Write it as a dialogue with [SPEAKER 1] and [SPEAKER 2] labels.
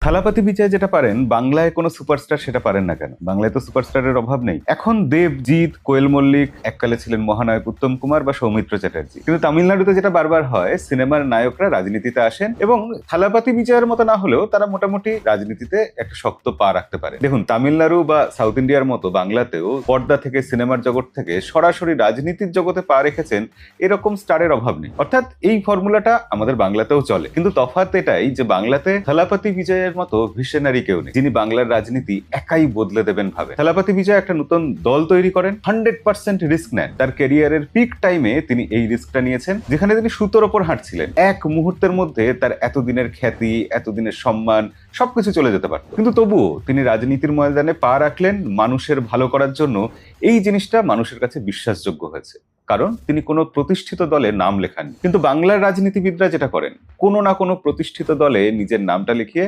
[SPEAKER 1] থালাপতি বিজয় যেটা পারেন বাংলায় কোনো সুপারস্টার সেটা পারেন না কেন? বাংলায় তো সুপারস্টারের অভাব নেই। এখন দেবজিৎ, কোয়েল মল্লিক, এককালে ছিলেন মহানায়ক উত্তম কুমার বা সৌমিত্র চ্যাটার্জি। কিন্তু তামিলনাড়ুতে যেটা বারবার হয়, সিনেমার নায়করা রাজনীতিতে আসেন এবং থালাপতি বিজয়ের মতো না হলেও তারা মোটামুটি রাজনীতিতে একটা শক্ত পা রাখতে পারে। দেখুন, তামিলনাড়ু বা সাউথ ইন্ডিয়ার মতো বাংলাতেও পর্দা থেকে, সিনেমার জগৎ থেকে সরাসরি রাজনীতির জগতে পা রেখেছেন এরকম স্টারের অভাব নেই। অর্থাৎ এই ফর্মুলাটা আমাদের বাংলাতেও চলে, কিন্তু তফাৎ এটাই যে বাংলাতে থালাপতি বিজয়ের মতো ভিশনারি কেউ নেই যিনি বাংলার রাজনীতি একাই বদলে দেবেন ভাবে। থালাপতি বিজয় একটা নতুন দল তৈরি করেন, 100% রিস্ক নেন। তার ক্যারিয়ারের পিক টাইমে তিনি এই রিস্কটা নিয়েছেন, যেখানে তিনি সুতোর ওপর হাঁটছিলেন। এক মুহূর্তের মধ্যে তার এতদিনের খ্যাতি, এতদিনের সম্মান সবকিছু চলে যেতে পারত, কিন্তু তবুও তিনি রাজনীতির ময়দানে পা রাখলেন মানুষের ভালো করার জন্য। এই জিনিসটা মানুষের কাছে বিশ্বাসযোগ্য হয়েছে, কারণ তিনি কোনো প্রতিষ্ঠিত দলে নাম লেখাননি। কিন্তু বাংলার রাজনীতিবিদরা যেটা করেন, কোনো না কোনো প্রতিষ্ঠিত দলে নিজের নামটা লিখিয়ে